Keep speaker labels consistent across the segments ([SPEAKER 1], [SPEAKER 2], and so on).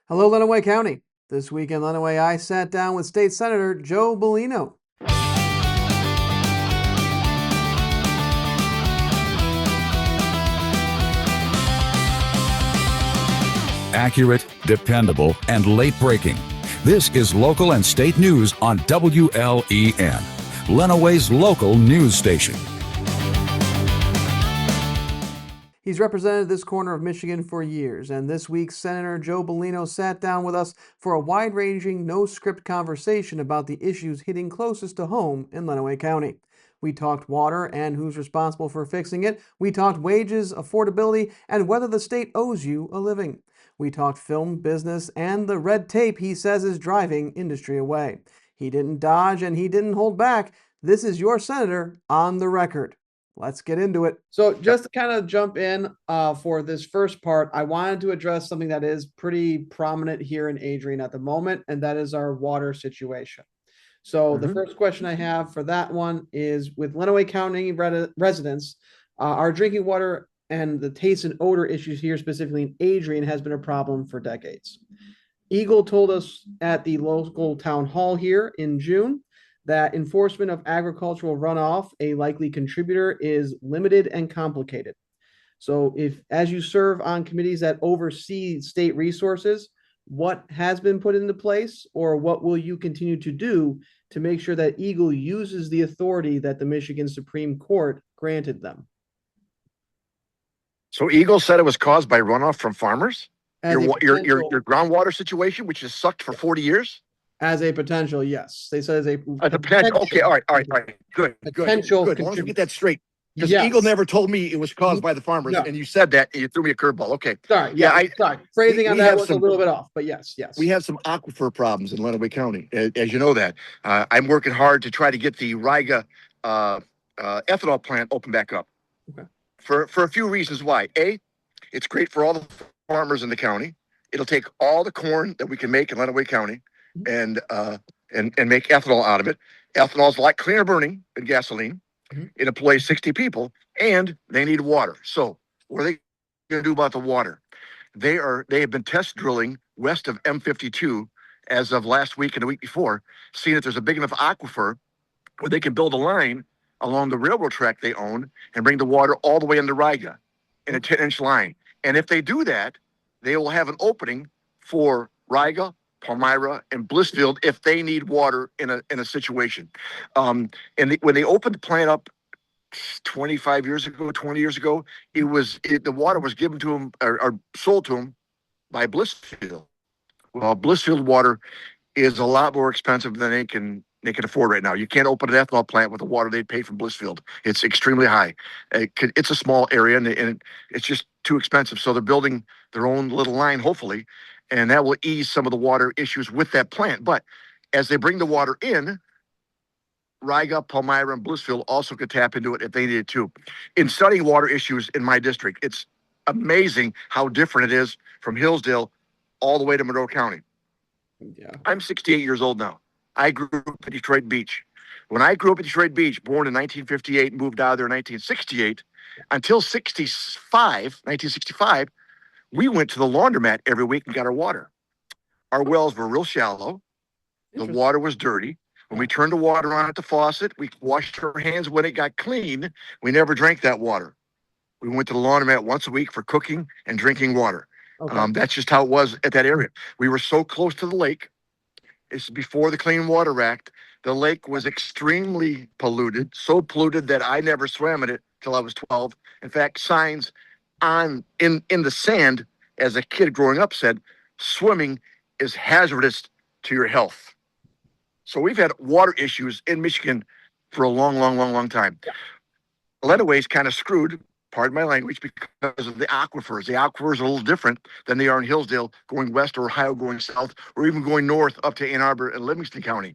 [SPEAKER 1] Hello, Lenawee County. This week in Lenawee, I sat down with State Senator Joe Bellino.
[SPEAKER 2] Accurate, dependable, and late breaking. This is local and state news on WLEN, Lenawee's local news station.
[SPEAKER 1] He's represented this corner of Michigan for years, and this week Senator Joe Bellino sat down with us for a wide-ranging, no-script conversation about the issues hitting closest to home in Lenawee County. We talked water and who's responsible for fixing it. We talked wages, affordability, and whether the state owes you a living. We talked film, business, and the red tape he says is driving industry away. He didn't dodge and he didn't hold back. This is your senator on the record. Let's get into it. So just to kind of jump in for this first part, I wanted to address something that is pretty prominent here in Adrian at the moment, and that is our water situation. So the first question I have for that one is, with Lenawee County residents, our drinking water and the taste and odor issues here, specifically in Adrian, has been a problem for decades. Eagle told us at the local town hall here in June that enforcement of agricultural runoff, a likely contributor, is limited and complicated. So if, as you serve on committees that oversee state resources, what has been put into place, or what will you continue to do to make sure that Eagle uses the authority that the Michigan Supreme Court granted them?
[SPEAKER 3] So Eagle said it was caused by runoff from farmers? Your groundwater situation, which has sucked for 40 years?
[SPEAKER 1] As a potential, yes. They said as a
[SPEAKER 3] potential. Okay, all right. Good.
[SPEAKER 1] Potential.
[SPEAKER 3] Good. As long as we get that straight. Because
[SPEAKER 1] Yes.
[SPEAKER 3] Eagle never told me it was caused by the farmers,
[SPEAKER 1] No.
[SPEAKER 3] and you said that, and you threw me a curveball. Okay.
[SPEAKER 1] Sorry. Sorry. Phrasing on that was a little bit off, but yes.
[SPEAKER 3] We have some aquifer problems in Lenawee County, as you know that. I'm working hard to try to get the Riga ethanol plant open back up.
[SPEAKER 1] Okay.
[SPEAKER 3] For a few reasons why. A, it's great for all the farmers in the county. It'll take all the corn that we can make in Lenawee County and make ethanol out of it. Ethanol is a lot cleaner burning than gasoline. It employs 60 people, and they need water. So what are they going to do about the water? They have been test drilling west of M52 as of last week and the week before, seeing that there's a big enough aquifer where they can build a line along the railroad track they own and bring the water all the way into Riga in a 10-inch line. And if they do that, they will have an opening for Riga, Palmyra, and Blissfield if they need water in a situation. When they opened the plant up 20 years ago, the water was given to them or sold to them by Blissfield. Well, Blissfield water is a lot more expensive than they can afford right now. You can't open an ethanol plant with the water they pay from Blissfield. It's extremely high. It's a small area, and it's just too expensive. So they're building their own little line, hopefully, and that will ease some of the water issues with that plant. But as they bring the water in, Riga, Palmyra, and Blissfield also could tap into it if they needed to. In studying water issues in my district, it's amazing how different it is from Hillsdale all the way to Monroe County.
[SPEAKER 1] Yeah.
[SPEAKER 3] I'm 68 years old now. I grew up in Detroit Beach. When I grew up in Detroit Beach, born in 1958, moved out of there in 1968, until 1965, we went to the laundromat every week and got our water. Our wells were real shallow. The water was dirty. When we turned the water on at the faucet, we washed our hands when it got clean. We never drank that water. We went to the laundromat once a week for cooking and drinking water.
[SPEAKER 1] Okay.
[SPEAKER 3] That's just how it was at that area. We were so close to the lake. This is before the Clean Water Act. The lake was extremely polluted, so polluted that I never swam in it till I was 12. In fact, signs in the sand as a kid growing up said, swimming is hazardous to your health. So we've had water issues in Michigan for a long time.
[SPEAKER 1] Yeah.
[SPEAKER 3] Lenawee's kind of screwed, pardon my language, because of the aquifers. The aquifers are a little different than they are in Hillsdale, going west, or Ohio going south, or even going north up to Ann Arbor and Livingston County.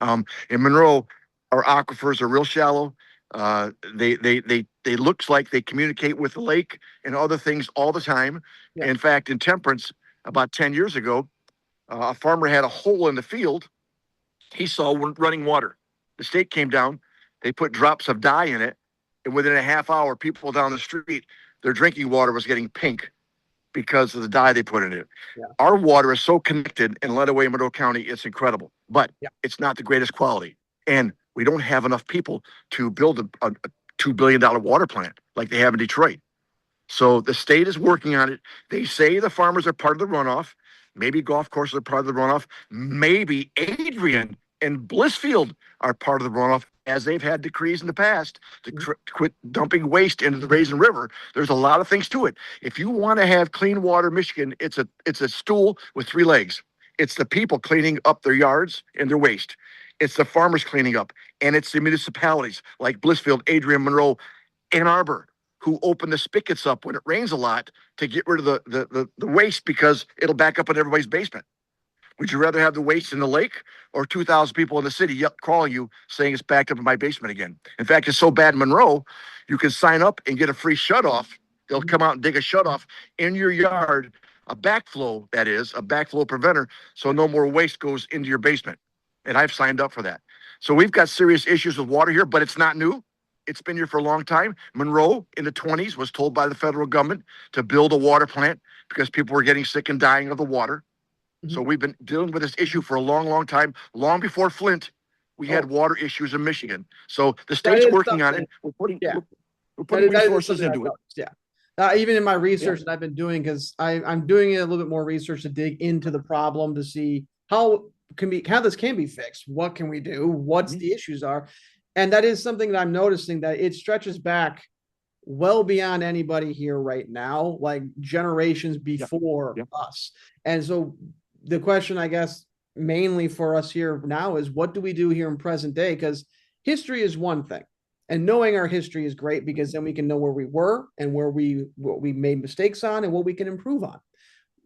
[SPEAKER 3] In Monroe, our aquifers are real shallow. They looks like they communicate with the lake and other things all the time.
[SPEAKER 1] Yeah.
[SPEAKER 3] In fact, in Temperance, about 10 years ago, a farmer had a hole in the field. He saw running water. The state came down. They put drops of dye in it. And within a half hour, people down the street, their drinking water was getting pink. because of the dye they put in it.
[SPEAKER 1] Yeah.
[SPEAKER 3] Our water is so connected in Lenawee and Monroe County, it's incredible, but
[SPEAKER 1] Yeah.
[SPEAKER 3] it's not the greatest quality. And we don't have enough people to build a $2 billion water plant like they have in Detroit. So the state is working on it. They say the farmers are part of the runoff. Maybe golf courses are part of the runoff. Maybe Adrian and Blissfield are part of the runoff, as they've had decrees in the past to quit dumping waste into the Raisin River. There's a lot of things to it. If you want to have clean water, Michigan, it's a stool with 3 legs. It's the people cleaning up their yards and their waste. It's the farmers cleaning up, and it's the municipalities like Blissfield, Adrian, Monroe, Ann Arbor, who open the spigots up when it rains a lot to get rid of the waste because it'll back up in everybody's basement. Would you rather have the waste in the lake or 2,000 people in the city calling you saying it's backed up in my basement again? In fact, it's so bad in Monroe, you can sign up and get a free shutoff. They'll come out and dig a shutoff in your yard, a backflow, that is, a backflow preventer, so no more waste goes into your basement. And I've signed up for that. So we've got serious issues with water here, but it's not new. It's been here for a long time. Monroe in the 20s was told by the federal government to build a water plant because people were getting sick and dying of the water. So we've been dealing with this issue for a long, long time. Long before Flint, we had water issues in Michigan. So the state's working on it. We're putting resources into it.
[SPEAKER 1] Yeah. Even in my research that I've been doing, because I'm doing a little bit more research to dig into the problem to see how this can be fixed. What can we do? What's the issues are? And that is something that I'm noticing, that it stretches back well beyond anybody here right now, like generations before us. And so the question, I guess, mainly for us here now is, what do we do here in present day? Because history is one thing, and knowing our history is great, because then we can know where we were and what we made mistakes on and what we can improve on.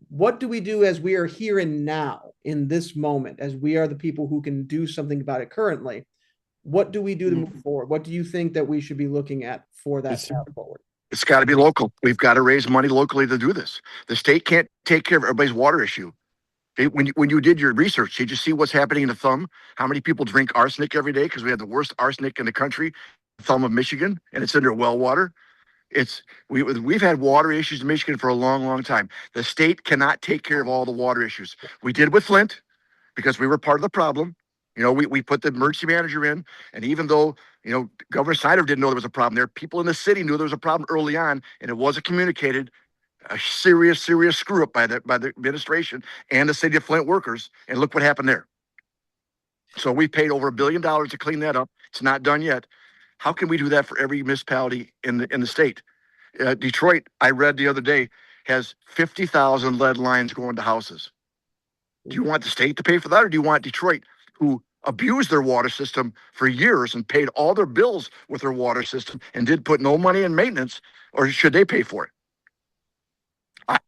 [SPEAKER 1] What do we do as we are here and now in this moment, as we are the people who can do something about it currently? What do we do to move forward? What do you think that we should be looking at for that path forward?
[SPEAKER 3] It's got to be local. We've got to raise money locally to do this. The state can't take care of everybody's water issue. When you did your research, did you see what's happening in the Thumb? How many people drink arsenic every day? Because we have the worst arsenic in the country, Thumb of Michigan, and it's in their well water. We've had water issues in Michigan for a long, long time. The state cannot take care of all the water issues. We did with Flint because we were part of the problem. You know, we put the emergency manager in, and even though, you know, Governor Snyder didn't know there was a problem there, people in the city knew there was a problem early on, and it wasn't communicated. A serious screw up by the administration and the city of Flint workers, and look what happened there. So we paid over $1 billion to clean that up. It's not done yet. How can we do that for every municipality in the state? Detroit, I read the other day, has 50,000 lead lines going to houses. Do you want the state to pay for that, or do you want Detroit, who abused their water system for years and paid all their bills with their water system and did put no money in maintenance, or should they pay for it?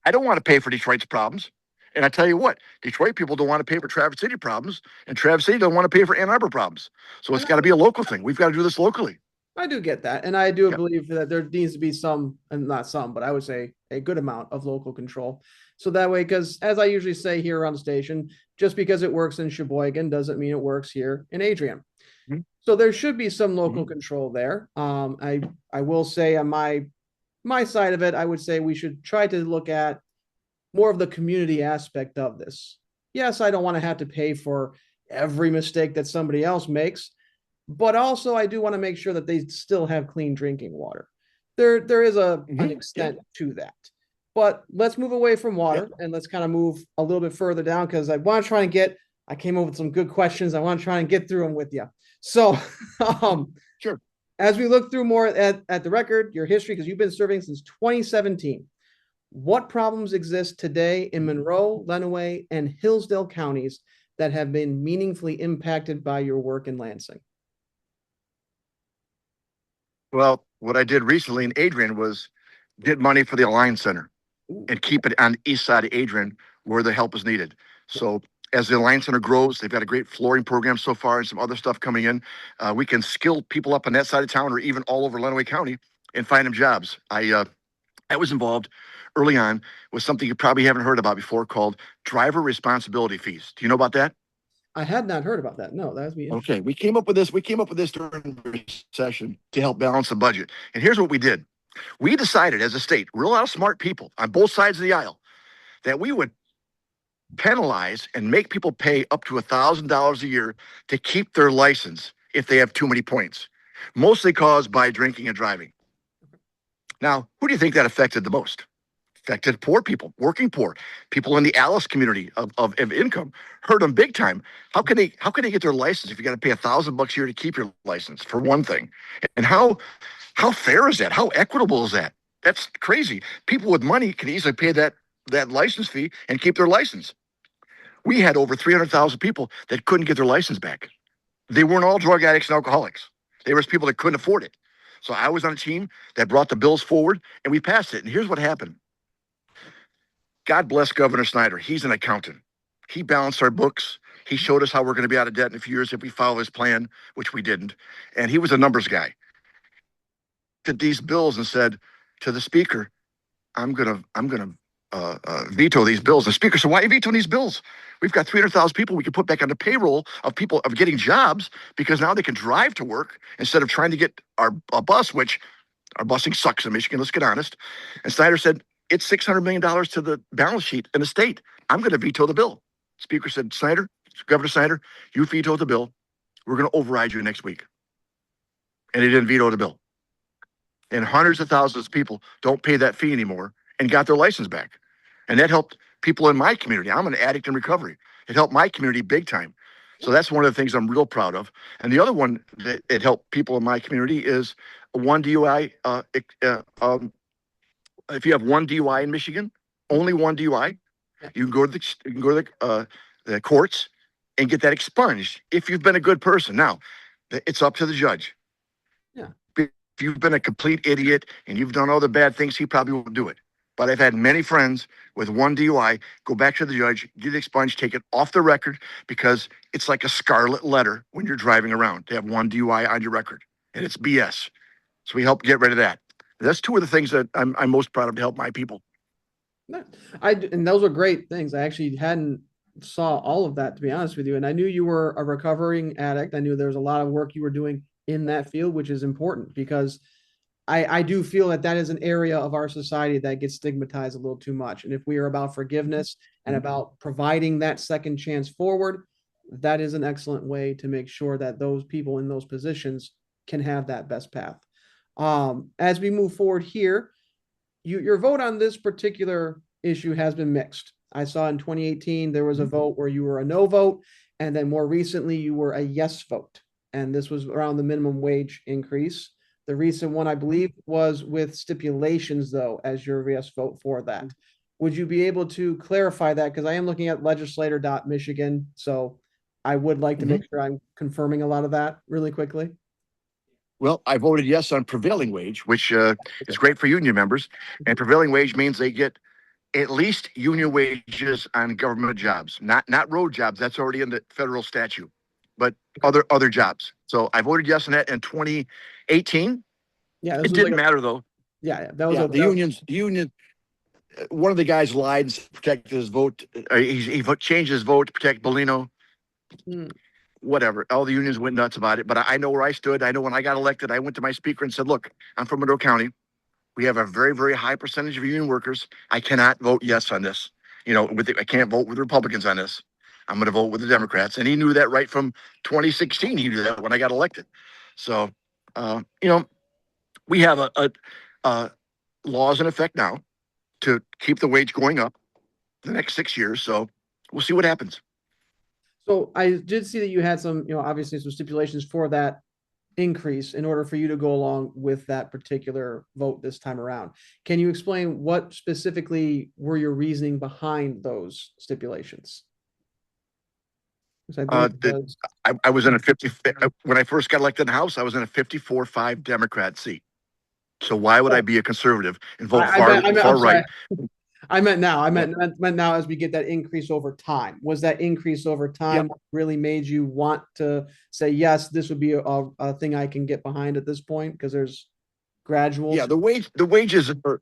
[SPEAKER 3] I don't want to pay for Detroit's problems. And I tell you what, Detroit people don't want to pay for Traverse City problems, and Traverse City don't want to pay for Ann Arbor problems. So it's got to be a local thing. We've got to do this locally.
[SPEAKER 1] I do get that. And I do believe that there needs to be some, and not some, but I would say a good amount of local control. So that way, because as I usually say here on the station, just because it works in Sheboygan doesn't mean it works here in Adrian. So there should be some local control there. I will say on my side of it, I would say we should try to look at more of the community aspect of this. Yes, I don't want to have to pay for every mistake that somebody else makes, but also I do want to make sure that they still have clean drinking water. There is an extent to that. But let's move away from water and let's kind of move a little bit further down, because I want to try and I came up with some good questions. I want to try and get through them with you. So,
[SPEAKER 3] Sure.
[SPEAKER 1] As we look through more at the record, your history, because you've been serving since 2017, what problems exist today in Monroe, Lenawee, and Hillsdale counties that have been meaningfully impacted by your work in Lansing?
[SPEAKER 3] Well, what I did recently in Adrian was get money for the Alliance Center and keep it on the east side of Adrian where the help is needed. So as the Alliance Center grows, they've got a great flooring program so far and some other stuff coming in. We can skill people up on that side of town or even all over Lenawee County and find them jobs. I was involved early on with something you probably haven't heard about before called driver responsibility fees. Do you know about that?
[SPEAKER 1] I had not heard about that. No, that's me.
[SPEAKER 3] Okay, we came up with this during the recession to help balance the budget. And here's what we did. We decided as a state, real lot of smart people on both sides of the aisle, that we would penalize and make people pay up to $1,000 a year to keep their license if they have too many points, mostly caused by drinking and driving. Now, who do you think that affected the most? Affected poor people, working poor, people in the Alice community of income, hurt them big time. How can they get their license if you got to pay $1,000 a year to keep your license, for one thing? And how fair is that? How equitable is that? That's crazy. People with money can easily pay that license fee and keep their license. We had over 300,000 people that couldn't get their license back. They weren't all drug addicts and alcoholics. They were people that couldn't afford it. So I was on a team that brought the bills forward and we passed it. And here's what happened. God bless Governor Snyder. He's an accountant. He balanced our books. He showed us how we're going to be out of debt in a few years if we follow his plan, which we didn't. And he was a numbers guy. Did these bills and said to the speaker, I'm gonna veto these bills. The speaker said, why are you vetoing these bills? We've got 300,000 people we can put back on the payroll of people of getting jobs because now they can drive to work instead of trying to get a bus, which our busing sucks in Michigan, let's get honest. And Snyder said, it's $600 million to the balance sheet in the state. I'm going to veto the bill. Speaker said, Governor Snyder, you veto the bill. We're going to override you next week. And he didn't veto the bill. And hundreds of thousands of people don't pay that fee anymore and got their license back. And that helped people in my community. I'm an addict in recovery. It helped my community big time. So that's one of the things I'm real proud of. And the other one that it helped people in my community is one DUI. If you have one DUI in Michigan, only one DUI, you can go to the courts and get that expunged if you've been a good person. Now, it's up to the judge.
[SPEAKER 1] Yeah.
[SPEAKER 3] If you've been a complete idiot and you've done all the bad things, he probably won't do it. But I've had many friends with one DUI go back to the judge, get it expunged, take it off the record because it's like a scarlet letter when you're driving around to have one DUI on your record, and it's BS. So we help get rid of that. That's two of the things that I'm most proud of to help my people.
[SPEAKER 1] And those are great things. I actually hadn't saw all of that, to be honest with you. And I knew you were a recovering addict. I knew there was a lot of work you were doing in that field, which is important because I do feel that is an area of our society that gets stigmatized a little too much. And if we are about forgiveness and about providing that second chance forward, that is an excellent way to make sure that those people in those positions can have that best path. As we move forward here, your vote on this particular issue has been mixed. I saw in 2018, there was a vote where you were a no vote, and then more recently you were a yes vote. And this was around the minimum wage increase. The recent one, I believe, was with stipulations, though, as your yes vote for that. Would you be able to clarify that? Because I am looking at legislator.michigan, so I would like to make sure I'm confirming a lot of that really quickly.
[SPEAKER 3] Well, I voted yes on prevailing wage, which is great for union members. And prevailing wage means they get at least union wages on government jobs, not road jobs. That's already in the federal statute, but other jobs. So I voted yes on that in 2018.
[SPEAKER 1] Yeah,
[SPEAKER 3] it didn't matter though.
[SPEAKER 1] Yeah, that was
[SPEAKER 3] the union. One of the guys lied and protected his vote. He changed his vote to protect Bellino. Whatever. All the unions went nuts about it, but I know where I stood. I know when I got elected, I went to my speaker and said, look, I'm from Monroe County. We have a very, very high percentage of union workers. I cannot vote yes on this. I can't vote with Republicans on this. I'm going to vote with the Democrats. And he knew that right from 2016. He knew that when I got elected. So, we have laws in effect now to keep the wage going up the next 6 years. So we'll see what happens.
[SPEAKER 1] So I did see that you had some, obviously some stipulations for that increase in order for you to go along with that particular vote this time around. Can you explain what specifically were your reasoning behind those stipulations?
[SPEAKER 3] I was in a 50, when I first got elected in the House, I was in a 54-5 Democrat seat. So why would I be a conservative and vote far right?
[SPEAKER 1] I meant now. I meant now as we get that increase over time. Was that increase over time what really made you want to say, yes, this would be a thing I can get behind at this point? Because there's gradual.
[SPEAKER 3] Yeah, the wages are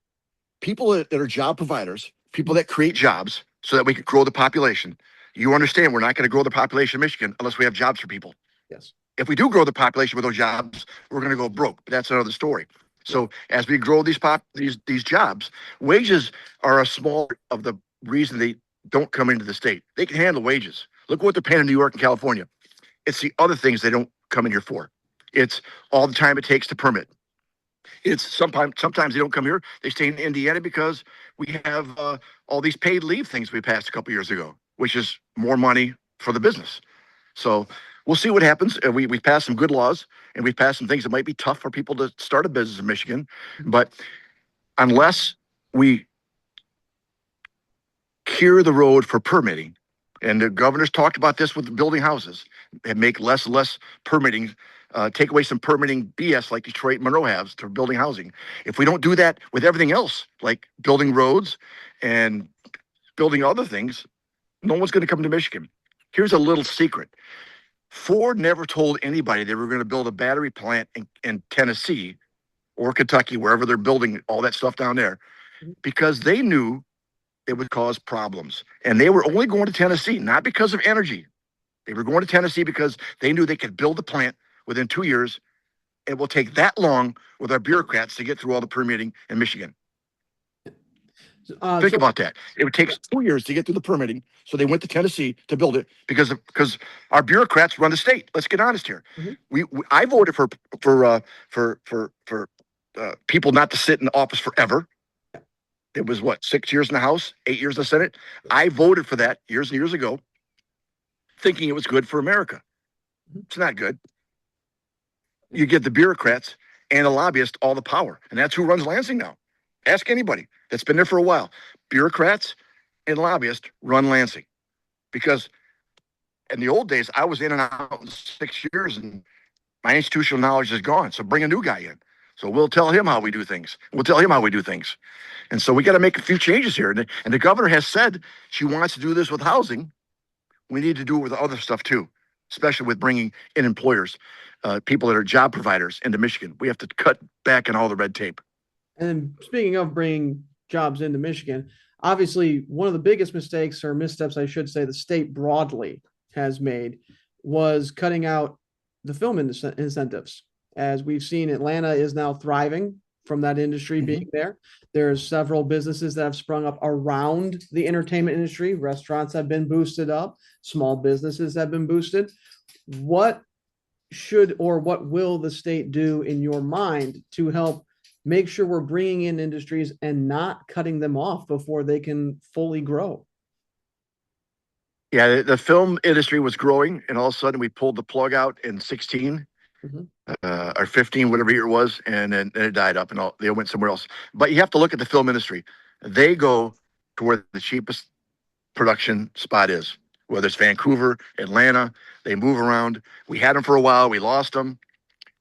[SPEAKER 3] people that are job providers, people that create jobs so that we can grow the population. You understand we're not going to grow the population of Michigan unless we have jobs for people.
[SPEAKER 1] Yes.
[SPEAKER 3] If we do grow the population with those jobs, we're going to go broke. But that's another story. So as we grow these jobs, wages are a small part of the reason they don't come into the state. They can handle wages. Look what they're paying in New York and California. It's the other things they don't come in here for. It's all the time it takes to permit. It's sometimes they don't come here. They stay in Indiana because we have all these paid leave things we passed a couple years ago, which is more money for the business. So we'll see what happens. We passed some good laws, and we've passed some things that might be tough for people to start a business in Michigan. But unless we clear the road for permitting, and the governor's talked about this with building houses, and make less and less permitting, take away some permitting BS like Detroit and Monroe has for building housing. If we don't do that with everything else, like building roads and building other things, no one's going to come to Michigan. Here's a little secret. Ford never told anybody they were going to build a battery plant in Tennessee or Kentucky, wherever they're building all that stuff down there, because they knew it would cause problems. And they were only going to Tennessee, not because of energy. They were going to Tennessee because they knew they could build the plant within 2 years. It will take that long with our bureaucrats to get through all the permitting in Michigan. Think about that. It would take 2 years to get through the permitting. So they went to Tennessee to build it because our bureaucrats run the state. Let's get honest here. I voted for people not to sit in the office forever. It was what, 6 years in the House, 8 years in the Senate. I voted for that years and years ago, thinking it was good for America. It's not good. You give the bureaucrats and the lobbyists all the power, and that's who runs Lansing now. Ask anybody that's been there for a while. Bureaucrats and lobbyists run Lansing, because in the old days, I was in and out in 6 years, and my institutional knowledge is gone. So bring a new guy in. So we'll tell him how we do things. We'll tell him how we do things. And so we got to make a few changes here. And the governor has said she wants to do this with housing. We need to do it with other stuff too, especially with bringing in employers, people that are job providers into Michigan. We have to cut back on all the red tape.
[SPEAKER 1] And speaking of bringing jobs into Michigan, obviously one of the biggest mistakes, or missteps, I should say, the state broadly has made was cutting out the film incentives. As we've seen, Atlanta is now thriving from that industry being there. There's several businesses that have sprung up around the entertainment industry. Restaurants have been boosted up. Small businesses have been boosted. What should or what will the state do in your mind to help make sure we're bringing in industries and not cutting them off before they can fully grow?
[SPEAKER 3] Yeah, the film industry was growing, and all of a sudden we pulled the plug out in 16. Or 15, whatever year it was, and then it died up, and they went somewhere else. But you have to look at the film industry. They go to where the cheapest production spot is, whether it's Vancouver, Atlanta. They move around. We had them for a while. We lost them.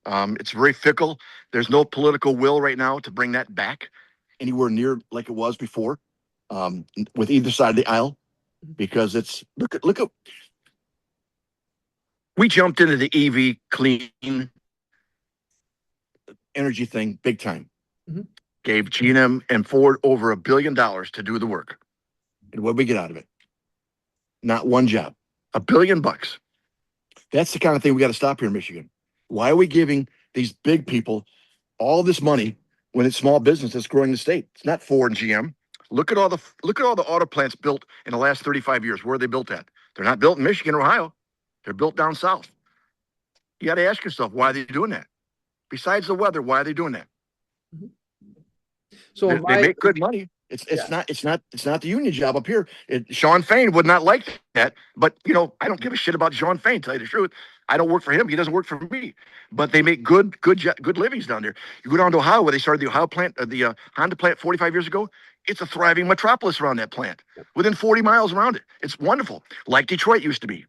[SPEAKER 3] It's very fickle. There's no political will right now to bring that back anywhere near like it was before, with either side of the aisle, because it's look at. We jumped into the EV clean energy thing big time. Gave G&M and Ford over $1 billion to do the work. And what did we get out of it? Not one job. $1 billion. That's the kind of thing we got to stop here in Michigan. Why are we giving these big people all this money when it's small business that's growing the state? It's not Ford and GM. Look at all the auto plants built in the last 35 years. Where are they built at? They're not built in Michigan or Ohio. They're built down south. You got to ask yourself, why are they doing that? Besides the weather, why are they doing that? So they make good money. It's not the union job up here. Sean Fain would not like that, but I don't give a shit about Sean Fain. Tell you the truth, I don't work for him. He doesn't work for me. But they make good livings down there. You go down to Ohio, where they started the Ohio plant, the Honda plant 45 years ago. It's a thriving metropolis around that plant, within 40 miles around it. It's wonderful, like Detroit used to be.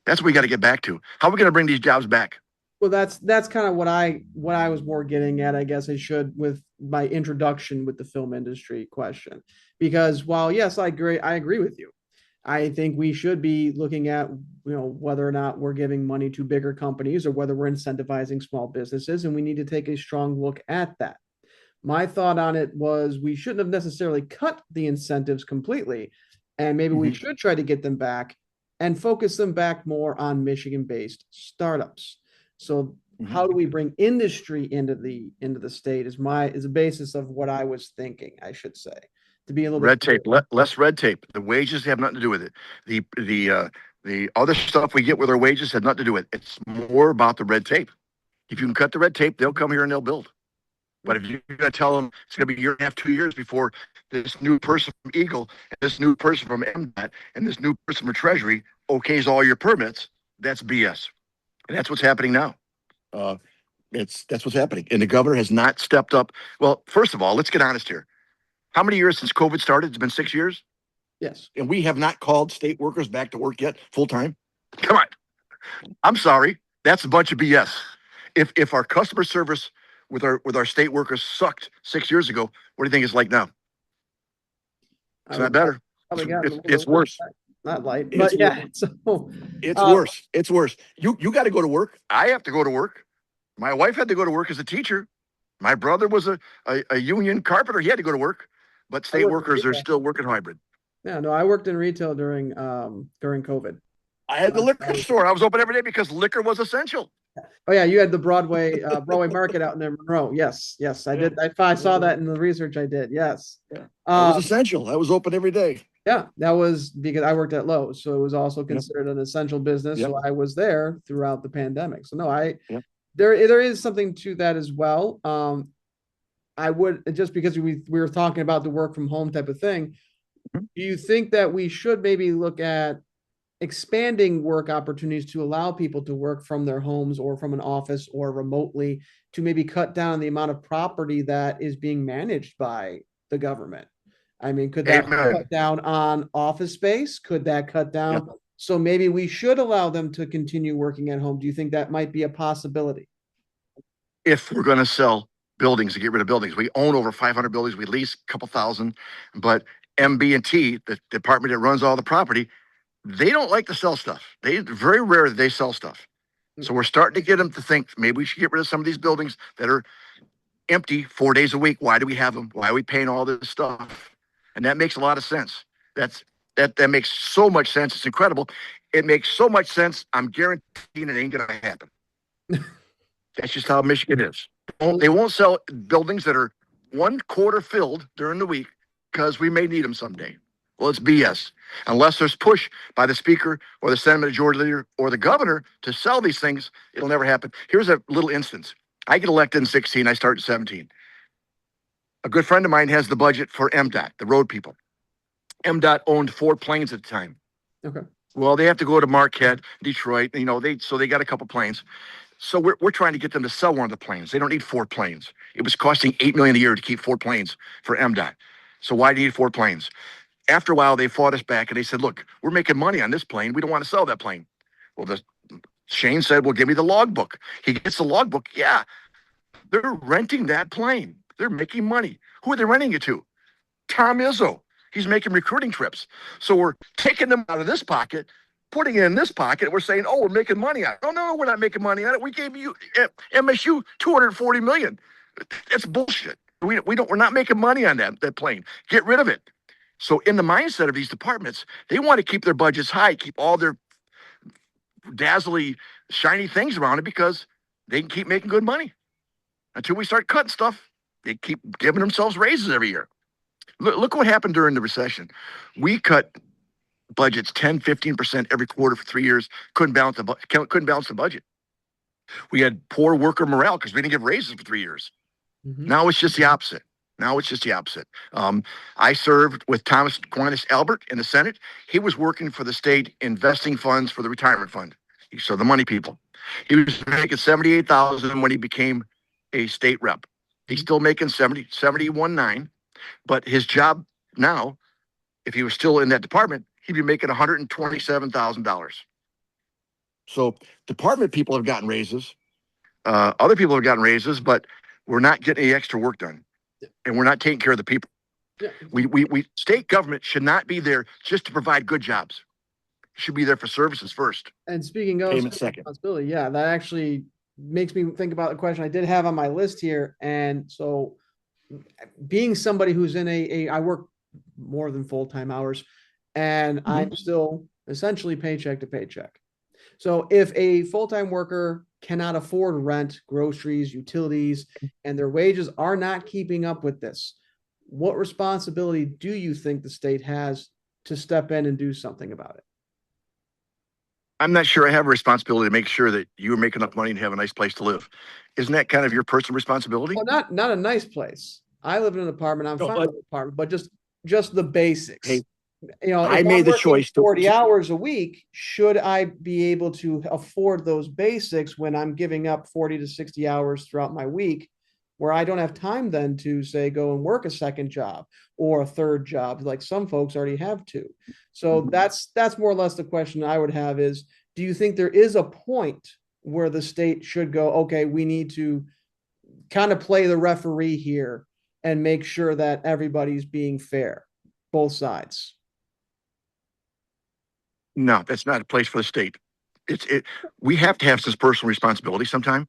[SPEAKER 3] That's what we got to get back to. How are we going to bring these jobs back?
[SPEAKER 1] Well, that's kind of what I was more getting at, I guess I should, with my introduction with the film industry question. Because while yes, I agree with you. I think we should be looking at whether or not we're giving money to bigger companies or whether we're incentivizing small businesses, and we need to take a strong look at that. My thought on it was we shouldn't have necessarily cut the incentives completely, and maybe we should try to get them back and focus them back more on Michigan-based startups. So how do we bring industry into the state is the basis of what I was thinking, I should say, to be a little
[SPEAKER 3] Red
[SPEAKER 1] bit.
[SPEAKER 3] tape, less red tape. The wages have nothing to do with it. The other stuff we get with our wages had nothing to do with it. It's more about the red tape. If you can cut the red tape, they'll come here and they'll build. But if you're going to tell them it's going to be a year and a half, 2 years before this new person from Eagle, and this new person from MDOT, and this new person from Treasury okays all your permits, that's BS. And that's what's happening now. That's what's happening. And the governor has not stepped up. Well, first of all, let's get honest here. How many years since COVID started? It's been 6 years.
[SPEAKER 1] Yes.
[SPEAKER 3] And we have not called state workers back to work yet, full time. Come on. I'm sorry. That's a bunch of BS. If our customer service with our state workers sucked 6 years ago, what do you think it's like now? It's not better. It's worse.
[SPEAKER 1] Not light, but yeah. So
[SPEAKER 3] it's worse. It's worse. You got to go to work. I have to go to work. My wife had to go to work as a teacher. My brother was a union carpenter. He had to go to work. But state workers are still working hybrid.
[SPEAKER 1] Yeah, no, I worked in retail during COVID.
[SPEAKER 3] I had the liquor store. I was open every day because liquor was essential.
[SPEAKER 1] Oh yeah, you had the Broadway Market out in Monroe. Yes, I did. I saw that in the research I did. Yes,
[SPEAKER 3] that was essential. I was open every day.
[SPEAKER 1] Yeah, that was because I worked at Lowe's, so it was also considered an essential business. So I was there throughout the pandemic. So no, there is something to that as well. I would, just because we were talking about the work from home type of thing. Do you think that we should maybe look at expanding work opportunities to allow people to work from their homes or from an office or remotely, to maybe cut down the amount of property that is being managed by the government? I mean, could that cut down on office space? Could that cut down? So maybe we should allow them to continue working at home. Do you think that might be a possibility?
[SPEAKER 3] If we're going to sell buildings, to get rid of buildings, we own over 500 buildings. We lease a couple thousand, but MB&T, the department that runs all the property, they don't like to sell stuff. Very rare that they sell stuff. So we're starting to get them to think maybe we should get rid of some of these buildings that are empty 4 days a week. Why do we have them? Why are we paying all this stuff? And that makes a lot of sense. That makes so much sense. It's incredible. It makes so much sense. I'm guaranteeing it ain't gonna happen. That's just how Michigan is. They won't sell buildings that are 1/4 filled during the week because we may need them someday. Well, it's BS. Unless there's push by the speaker or the Senate Majority Leader or the governor to sell these things, it'll never happen. Here's a little instance. I get elected in 16. I start in 17. A good friend of mine has the budget for MDOT, the road people. MDOT owned 4 planes at the time.
[SPEAKER 1] Okay.
[SPEAKER 3] Well, they have to go to Marquette, Detroit. So they got a couple planes. So we're trying to get them to sell one of the planes. They don't need 4 planes. It was costing $8 million a year to keep 4 planes for MDOT. So why do you need 4 planes? After a while, they fought us back and they said, "Look, we're making money on this plane. We don't want to sell that plane." Well, Shane said, "Well, give me the logbook." He gets the logbook. Yeah, they're renting that plane. They're making money. Who are they renting it to? Tom Izzo. He's making recruiting trips. So we're taking them out of this pocket, putting it in this pocket. We're saying, "Oh, we're making money on it." Oh, no, we're not making money on it. We gave you MSU $240 million. That's bullshit. We're not making money on that plane. Get rid of it. So in the mindset of these departments, they want to keep their budgets high, keep all their dazzly, shiny things around it because they can keep making good money. Until we start cutting stuff, they keep giving themselves raises every year. Look what happened during the recession. We cut budgets 10, 15% every quarter for 3 years. Couldn't balance the budget. We had poor worker morale because we didn't give raises for 3 years. Now it's just the opposite. I served with Thomas Aquinas Albert in the Senate. He was working for the state investing funds for the retirement fund. So the money people. He was making $78,000 when he became a state rep. He's still making 71.9, but his job now, if he was still in that department, he'd be making $127,000. So department people have gotten raises. Other people have gotten raises, but we're not getting any extra work done. And we're not taking care of the people. We state government should not be there just to provide good jobs. It should be there for services first.
[SPEAKER 1] And speaking of responsibility, that actually makes me think about a question I did have on my list here. And so being somebody who's in I work more than full-time hours, and I'm still essentially paycheck to paycheck. So if a full-time worker cannot afford rent, groceries, utilities, and their wages are not keeping up with this, what responsibility do you think the state has to step in and do something about it?
[SPEAKER 3] I'm not sure I have a responsibility to make sure that you make enough money and have a nice place to live. Isn't that kind of your personal responsibility?
[SPEAKER 1] Well, not a nice place. I live in an apartment. I'm
[SPEAKER 3] No,
[SPEAKER 1] fine
[SPEAKER 3] but
[SPEAKER 1] with an apartment, but just the basics.
[SPEAKER 3] hey,
[SPEAKER 1] You know, if
[SPEAKER 3] I
[SPEAKER 1] I'm
[SPEAKER 3] made the
[SPEAKER 1] working
[SPEAKER 3] choice
[SPEAKER 1] 40 hours a week, should I be able to afford those basics when I'm giving up 40 to 60 hours throughout my week, where I don't have time then to say go and work a second job or a third job, like some folks already have to. So that's more or less the question I would have is, do you think there is a point where the state should go, okay, we need to kind of play the referee here and make sure that everybody's being fair, both sides?
[SPEAKER 3] No, that's not a place for the state. We have to have some personal responsibility sometime.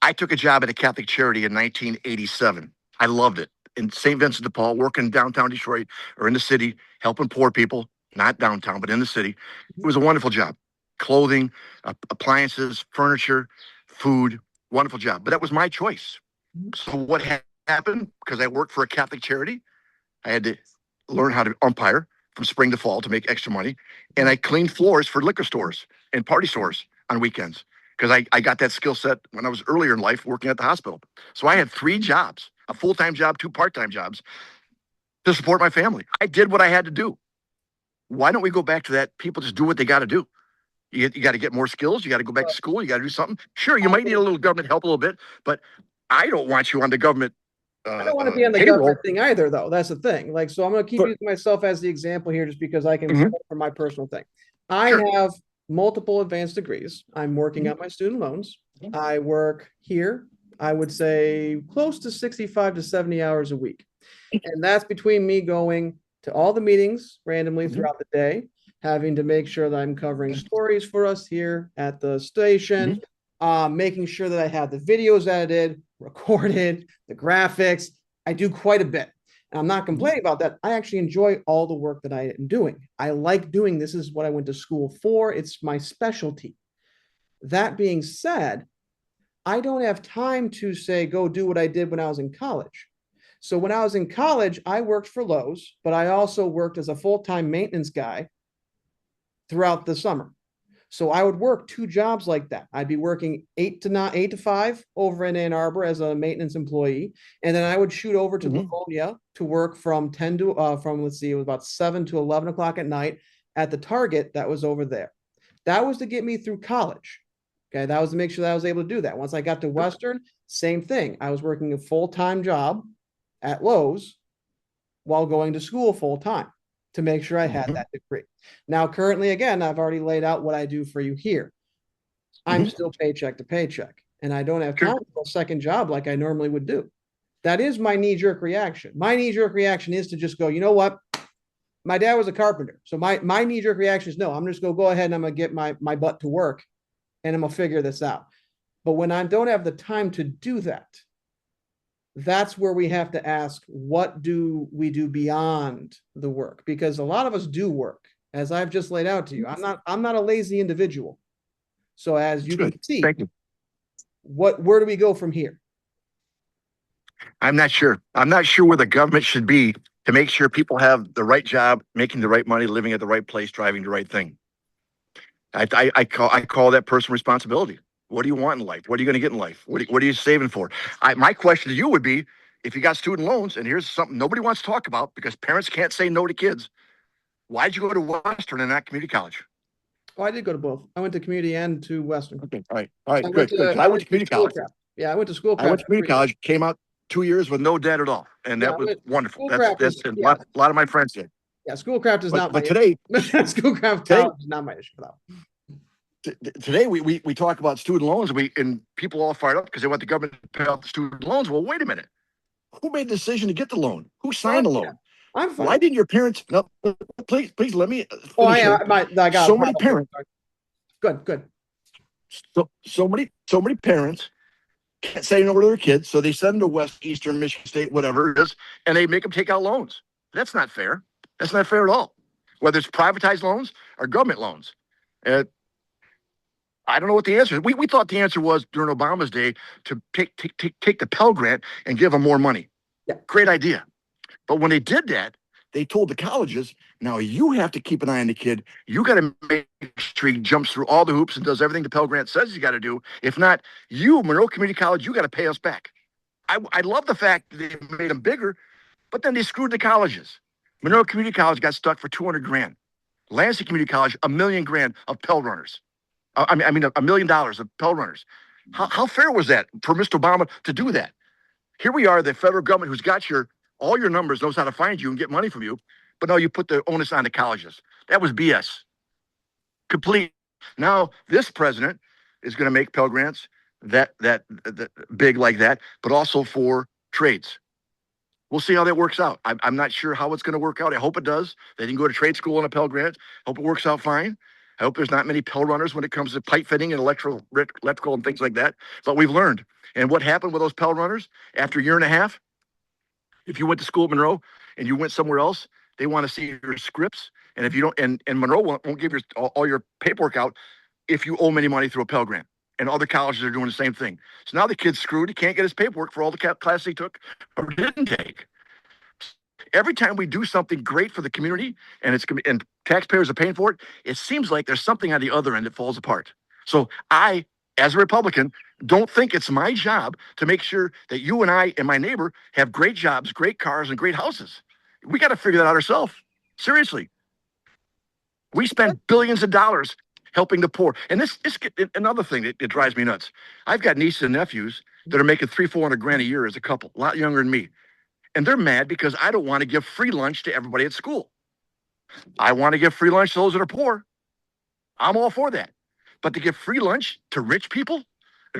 [SPEAKER 3] I took a job at a Catholic charity in 1987. I loved it. In St. Vincent de Paul, working downtown Detroit or in the city, helping poor people, not downtown, but in the city. It was a wonderful job. Clothing, appliances, furniture, food, wonderful job. But that was my choice. So what happened? Because I worked for a Catholic charity, I had to learn how to umpire from spring to fall to make extra money. And I cleaned floors for liquor stores and party stores on weekends because I got that skill set when I was earlier in life working at the hospital. So I had 3 jobs, a full-time job, 2 part-time jobs to support my family. I did what I had to do. Why don't we go back to that? People just do what they got to do. You got to get more skills. You got to go back to school. You got to do something. Sure, you might need a little government help a little bit, but I don't want you on the government
[SPEAKER 1] I don't want to be on the
[SPEAKER 3] payroll.
[SPEAKER 1] government thing either, though. That's the thing. Like, so I'm going to keep
[SPEAKER 3] But-
[SPEAKER 1] using myself as the example here just because I can
[SPEAKER 3] Mhm.
[SPEAKER 1] for my personal thing. I
[SPEAKER 3] Sure.
[SPEAKER 1] have multiple advanced degrees. I'm working
[SPEAKER 3] Mhm.
[SPEAKER 1] on my student loans. I work here, I would say close to 65 to 70 hours a week. And that's between me going to all the meetings randomly
[SPEAKER 3] Mhm.
[SPEAKER 1] throughout the day, having to make sure that I'm covering stories for us here at the station, making sure that I have the videos edited, recorded, the graphics. I do quite a bit. And I'm not complaining about that. I actually enjoy all the work that I am doing. I like doing this. Is what I went to school for. It's my specialty. That being said, I don't have time to say, go do what I did when I was in college. So when I was in college, I worked for Lowe's, but I also worked as a full-time maintenance guy throughout the summer. So I would work 2 jobs like that. I'd be working 8 to 5 over in Ann Arbor as a maintenance employee, and then I would shoot over to Livonia to work from 10 to from let's see, it was about 7 to 11 o'clock at night at the Target that was over there. That was to get me through college. Okay, that was to make sure that I was able to do that. Once I got to Western, same thing. I was working a full-time job at Lowe's while going to school full-time to make sure I had that degree. Now, currently, again, I've already laid out what I do for you here. I'm still paycheck to paycheck, and I don't have time for a second job like I normally would do. That is my knee-jerk reaction. My knee-jerk reaction is to just go, you know what? My dad was a carpenter. So my knee-jerk reaction is no, I'm just gonna go ahead and I'm gonna get my butt to work and I'm gonna figure this out. But when I don't have the time to do that, that's where we have to ask, what do we do beyond the work? Because a lot of us do work, as I've just laid out to you. I'm not a lazy individual. So as you can see,
[SPEAKER 3] Thank you.
[SPEAKER 1] where do we go from here?
[SPEAKER 3] I'm not sure. I'm not sure where the government should be to make sure people have the right job, making the right money, living at the right place, driving the right thing. I call that personal responsibility. What do you want in life? What are you going to get in life? What are you saving for? My question to you would be, if you got student loans, and here's something nobody wants to talk about because parents can't say no to kids. Why'd you go to Western and not community college?
[SPEAKER 1] Oh, I did go to both. I went to community and to Western.
[SPEAKER 3] Okay, all right,
[SPEAKER 1] I
[SPEAKER 3] good. I went to community college.
[SPEAKER 1] Yeah, I went to school.
[SPEAKER 3] I went to community college, came out 2 years with no debt at all, and that was wonderful. That's a lot of my friends did.
[SPEAKER 1] Yeah, schoolcraft is not my
[SPEAKER 3] but today,
[SPEAKER 1] schoolcraft college is not my issue for that.
[SPEAKER 3] Today we talk about student loans and people all fired up because they want the government to pay off the student loans. Well, wait a minute. Who made the decision to get the loan? Who signed the loan?
[SPEAKER 1] Yeah, I'm fine.
[SPEAKER 3] Why didn't your parents? No, please let me.
[SPEAKER 1] Oh, I got
[SPEAKER 3] so many parents.
[SPEAKER 1] Good.
[SPEAKER 3] So many parents can't say no to their kids, so they send them to West, Eastern, Michigan State, whatever it is, and they make them take out loans. That's not fair. That's not fair at all. Whether it's privatized loans or government loans. I don't know what the answer is. We thought the answer was during Obama's day to take the Pell Grant and give them more money.
[SPEAKER 1] Yeah.
[SPEAKER 3] Great idea. But when they did that, they told the colleges, now you have to keep an eye on the kid. You got to make sure he jumps through all the hoops and does everything the Pell Grant says you got to do. If not, you, Monroe Community College, you got to pay us back. I love the fact that they made them bigger, but then they screwed the colleges. Monroe Community College got stuck for 200 grand. Lansing Community College, $1 million grand of Pell runners. I mean, $1 million of Pell runners. How fair was that for Mr. Obama to do that? Here we are, the federal government who's got all your numbers, knows how to find you and get money from you, but now you put the onus on the colleges. That was BS. Complete. Now this president is going to make Pell Grants that big like that, but also for trades. We'll see how that works out. I'm not sure how it's going to work out. I hope it does. They can go to trade school on a Pell Grant. Hope it works out fine. I hope there's not many Pell runners when it comes to pipe fitting and electrical and things like that. But we've learned. And what happened with those Pell runners after a year and a half? If you went to school at Monroe and you went somewhere else, they want to see your scripts. And if you don't, and Monroe won't give all your paperwork out if you owe them any money through a Pell Grant. And other colleges are doing the same thing. So now the kid's screwed. He can't get his paperwork for all the classes he took or didn't take. Every time we do something great for the community and taxpayers are paying for it, it seems like there's something on the other end that falls apart. So I, as a Republican, don't think it's my job to make sure that you and I and my neighbor have great jobs, great cars, and great houses. We got to figure that out ourselves. Seriously. We spend billions of dollars helping the poor. And this another thing that drives me nuts. I've got nieces and nephews that are making $300-400 grand a year as a couple, a lot younger than me. And they're mad because I don't want to give free lunch to everybody at school. I want to give free lunch to those that are poor. I'm all for that. But to give free lunch to rich people,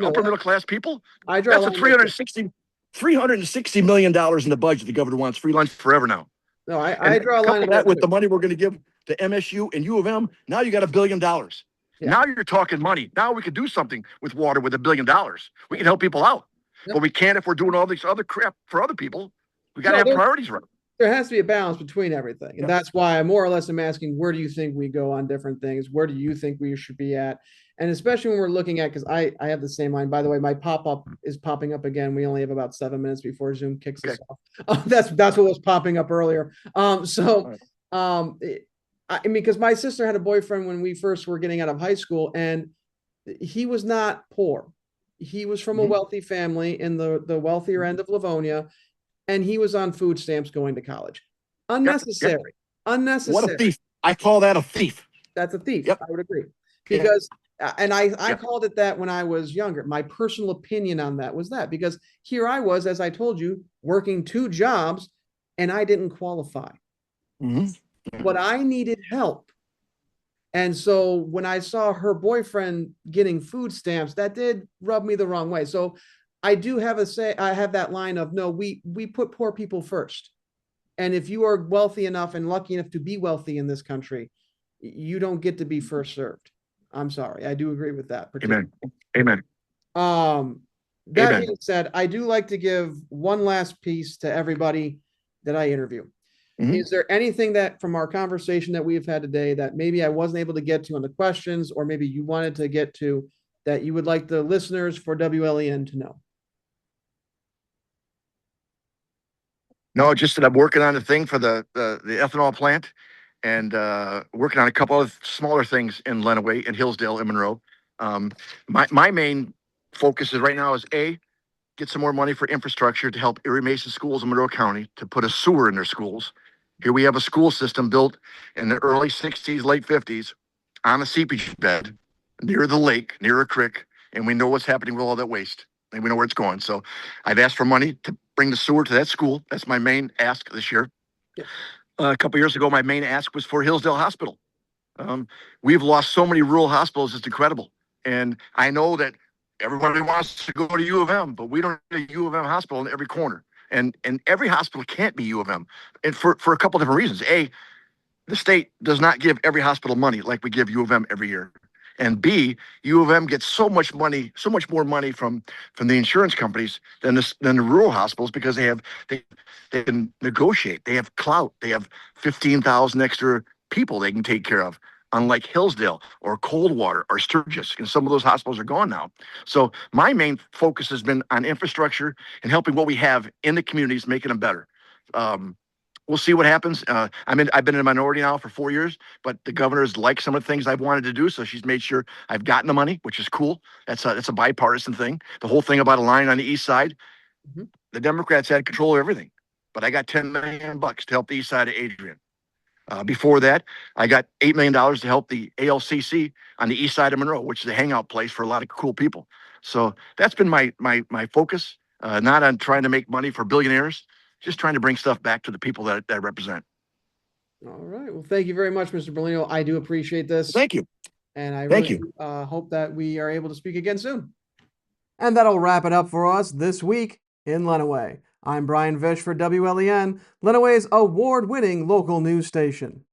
[SPEAKER 3] upper middle class people, that's a $360 million in the budget. The governor wants free lunch forever now.
[SPEAKER 1] No, I draw a line
[SPEAKER 3] of that with the money we're going to give to MSU and U of M. Now you got $1 billion. Yeah. Now you're talking money. Now we could do something with water with $1 billion. We can help people out, but we can't if we're doing all this other crap for other people. We got to have priorities right.
[SPEAKER 1] There has to be a balance between everything. And that's why I more or less am asking, where do you think we go on different things? Where do you think we should be at? And especially when we're looking at, because I have the same line. By the way, my pop-up is popping up again. We only have about 7 minutes before Zoom kicks us off. That's what was popping up earlier. Because my sister had a boyfriend when we first were getting out of high school, and he was not poor. He was from a wealthy family in the wealthier end of Livonia. And he was on food stamps going to college. Unnecessary. Unnecessary.
[SPEAKER 3] What a thief. I call that a thief.
[SPEAKER 1] That's a thief. Yep. I would agree. Because, and I called it that when I was younger. My personal opinion on that was that. Because here I was, as I told you, working 2 jobs, and I didn't qualify. But I needed help. And so when I saw her boyfriend getting food stamps, that did rub me the wrong way. So I do have I have that line of, no, we put poor people first. And if you are wealthy enough and lucky enough to be wealthy in this country, you don't get to be first served. I'm sorry. I do agree with that.
[SPEAKER 3] Amen.
[SPEAKER 1] That being said, I do like to give one last piece to everybody that I interview. Is there anything that from our conversation that we've had today that maybe I wasn't able to get to on the questions, or maybe you wanted to get to, that you would like the listeners for WLEN to know?
[SPEAKER 3] No, just that I'm working on a thing for the ethanol plant, and working on a couple of smaller things in Lenawee and Hillsdale and Monroe. My main focus right now is get some more money for infrastructure to help Erie Mason schools in Monroe County to put a sewer in their schools. Here we have a school system built in the early 60s, late 50s on a seepage bed near the lake, near a creek, and we know what's happening with all that waste, and we know where it's going. So I've asked for money to bring the sewer to that school. That's my main ask this year. Yeah. A couple years ago, my main ask was for Hillsdale Hospital. We've lost so many rural hospitals, it's incredible. And I know that everybody wants to go to U of M, but we don't have a U of M hospital in every corner. And every hospital can't be U of M, and for a couple different reasons. The state does not give every hospital money like we give U of M every year. And B, U of M gets so much more money from the insurance companies than the rural hospitals, because they can negotiate. They have clout. They have 15,000 extra people they can take care of. unlike Hillsdale or Coldwater or Sturgis. And some of those hospitals are gone now. So my main focus has been on infrastructure and helping what we have in the communities, making them better. We'll see what happens. I've been in a minority now for 4 years, but the governor's liked some of the things I've wanted to do, so she's made sure I've gotten the money, which is cool. That's a bipartisan thing. The whole thing about a line on the east side, the Democrats had control of everything, but I got $10 million to help the east side of Adrian. Before that, I got $8 million to help the ALCC on the east side of Monroe, which is a hangout place for a lot of cool people. So that's been my focus, not on trying to make money for billionaires, just trying to bring stuff back to the people that I represent.
[SPEAKER 1] All right. Well, thank you very much, Mr. Bellino. I do appreciate this.
[SPEAKER 3] Thank you.
[SPEAKER 1] And I
[SPEAKER 3] Thank
[SPEAKER 1] really hope that we are able to speak again soon. And that'll wrap it up for us this week in Lenawee. I'm Brian Vish for WLEN, Lenawee's award-winning local news station.